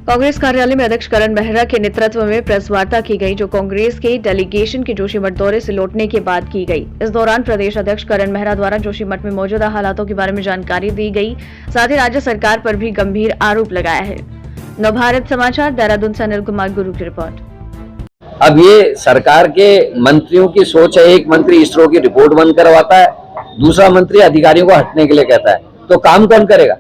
कांग्रेस कार्यालय में अध्यक्ष करण मेहरा के नेतृत्व में प्रेस वार्ता की गई, जो कांग्रेस के डेलीगेशन के जोशीमठ दौरे से लौटने के बाद की गई। इस दौरान प्रदेश अध्यक्ष करण मेहरा द्वारा जोशीमठ में मौजूदा हालातों के बारे में जानकारी दी गई, साथ ही राज्य सरकार पर भी गंभीर आरोप लगाया है। नवभारत समाचार, देहरादून से अनिल कुमार गुरु की रिपोर्ट। अब ये सरकार के मंत्रियों की सोच है, एक मंत्री इसरो की रिपोर्ट बंद करवाता है, दूसरा मंत्री अधिकारियों को हटने के लिए कहता है, तो काम कौन करेगा?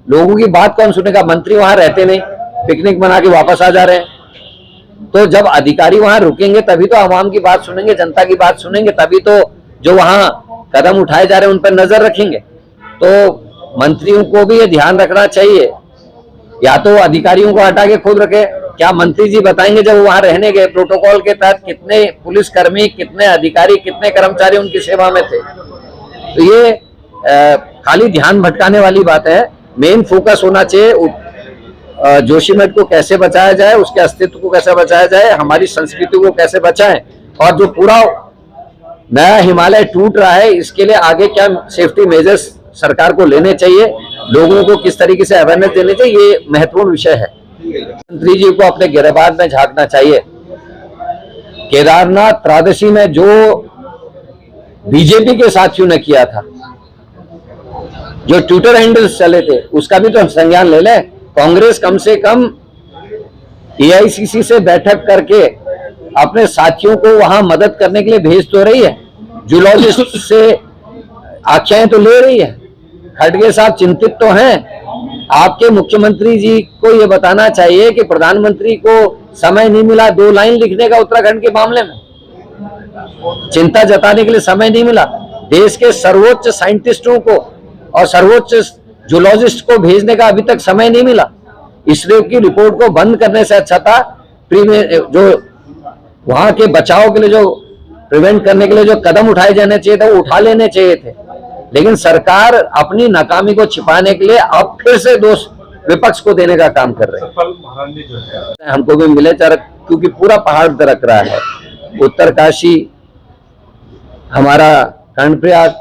लोगों की बात कौन सुनेगा? मंत्री वहां रहते नहीं, पिकनिक मना के वापस आ जा रहे हैं। तो जब अधिकारी वहां रुकेंगे तभी तो आवाम की बात सुनेंगे, जनता की बात सुनेंगे, तभी तो जो वहां कदम उठाए जा रहे हैं उन पर नजर रखेंगे। तो मंत्रियों को भी ये ध्यान रखना चाहिए, या तो अधिकारियों को हटा के खुद रखे। क्या मंत्री जी बताएंगे जब वहां रहने गए प्रोटोकॉल के तहत कितने पुलिसकर्मी, कितने अधिकारी, कितने कर्मचारी उनकी सेवा में थे? तो ये खाली ध्यान भटकाने वाली बात है। मेन फोकस होना चाहिए जोशीमठ को कैसे बचाया जाए, उसके अस्तित्व को कैसे बचाया जाए, हमारी संस्कृति को कैसे बचाएं, और जो पूरा नया हिमालय टूट रहा है इसके लिए आगे क्या सेफ्टी मेजर्स सरकार को लेने चाहिए, लोगों को किस तरीके से अवेयरनेस देनी चाहिए, ये महत्वपूर्ण विषय है। मंत्री जी को अपने गिरबान में झांकना चाहिए। केदारनाथ त्रादशी में जो बीजेपी के साथियों ने किया था, जो ट्विटर हैंडल्स चले थे, उसका भी तो हम संज्ञान ले लें। कांग्रेस कम से कम एआईसीसी से बैठक करके अपने साथियों को वहां मदद करने के लिए भेज तो रही है, जूलॉजिस्ट से आख्याएं तो ले रही है। खड़गे साहब चिंतित तो हैं। आपके मुख्यमंत्री जी को यह बताना चाहिए कि प्रधानमंत्री को समय नहीं मिला 2 लाइन लिखने का उत्तराखंड के मामले में, चिंता जताने के लिए समय नहीं मिला। देश के सर्वोच्च साइंटिस्टों को और सर्वोच्च जूलॉजिस्ट को भेजने का अभी तक समय नहीं मिला। इसरो की रिपोर्ट को बंद करने से अच्छा था जो वहां के बचाव के लिए, जो प्रिवेंट करने के लिए जो कदम उठाए जाने चाहिए थे वो उठा लेने चाहिए थे। लेकिन सरकार अपनी नाकामी को छिपाने के लिए अब फिर से दोष विपक्ष को देने का काम कर रहे हैं। हमको भी मिले क्योंकि पूरा पहाड़ दरक रहा है। उत्तरकाशी, हमारा कर्णप्रयाग,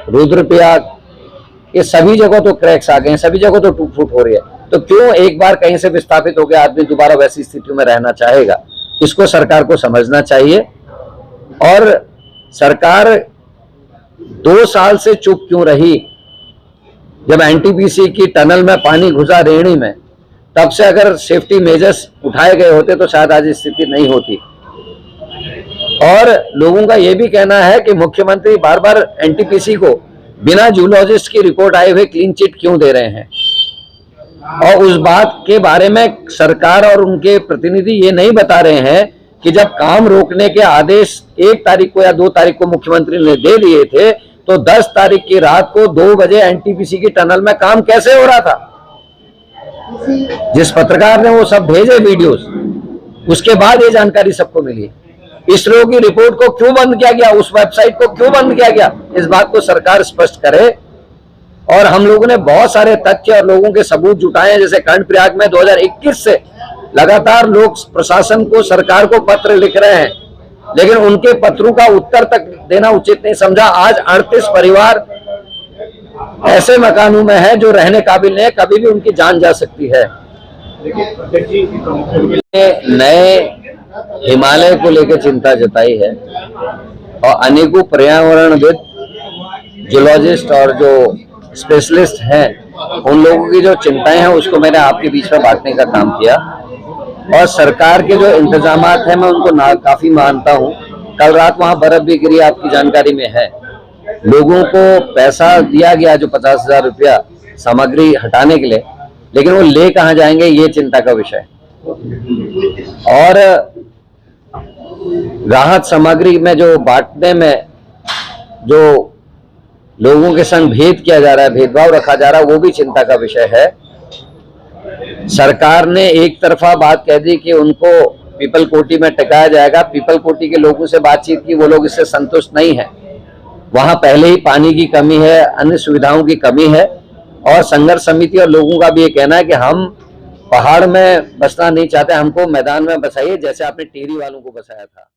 रुद्रप्रयाग, ये सभी जगह तो क्रैक्स आ गए हैं, सभी जगह तो टूट फूट हो रही है। तो क्यों एक बार कहीं से विस्थापित हो गया आदमी दोबारा वैसी स्थिति में रहना चाहेगा? इसको सरकार को समझना चाहिए। और सरकार 2 साल से चुप क्यों रही? जब एनटीपीसी की टनल में पानी घुसा रेहड़ी में, तब से अगर सेफ्टी मेजर्स उठाए गए होते तो शायद आज स्थिति नहीं होती। और लोगों का यह भी कहना है कि मुख्यमंत्री बार बार एनटीपीसी को बिना जूलॉजिस्ट की रिपोर्ट आए हुए क्लीन चिट क्यों दे रहे हैं, और उस बात के बारे में सरकार और उनके प्रतिनिधि ये नहीं बता रहे हैं कि जब काम रोकने के आदेश 1 तारीख को या 2 तारीख को मुख्यमंत्री ने दे दिए थे, तो 10 तारीख की रात को 2 बजे एनटीपीसी की टनल में काम कैसे हो रहा था? जिस पत्रकार ने वो सब भेजे वीडियोस, उसके बाद ये जानकारी सबको मिली। इसरो की रिपोर्ट को क्यों बंद किया गया, उस वेबसाइट को क्यों बंद किया गया, इस बात को सरकार स्पष्ट करे। और हम लोगों ने बहुत सारे तथ्य और लोगों के सबूत जुटाए, जैसे कर्णप्रयाग में 2021 से लगातार लोग प्रशासन को, सरकार को पत्र लिख रहे हैं, लेकिन उनके पत्रों का उत्तर तक देना उचित नहीं समझा। आज 38 परिवार ऐसे मकानों में है जो रहने काबिल नहीं है, कभी भी उनकी जान जा सकती है। नए हिमालय को लेकर चिंता जताई है, और अनेकों पर्यावरणविद, जूलॉजिस्ट और जो स्पेशलिस्ट हैं, उन लोगों की जो चिंताएं हैं उसको मैंने आपके बीच में बांटने का काम किया। और सरकार के जो इंतजामात हैं मैं उनको काफी मानता हूं। कल रात वहां बर्फ भी गिरी, आपकी जानकारी में है। लोगों को पैसा दिया गया जो 50,000 रुपया सामग्री हटाने के लिए, लेकिन वो ले कहां जाएंगे ये चिंता का विषय। और राहत सामग्री में जो बांटने में जो लोगों के संग भेद किया जा रहा है, भेदभाव रखा जा रहा है, वो भी चिंता का विषय है। सरकार ने एक तरफा बात कह दी कि उनको पीपल कोटी में टिकाया जाएगा। पीपल कोटी के लोगों से बातचीत की, वो लोग इससे संतुष्ट नहीं है। वहां पहले ही पानी की कमी है, अन्य सुविधाओं की कमी है, और संघर्ष समिति और लोगों का भी ये कहना है कि हम पहाड़ में बसना नहीं चाहते, हमको मैदान में बसाइए, जैसे आपने टिहरी वालों को बसाया था।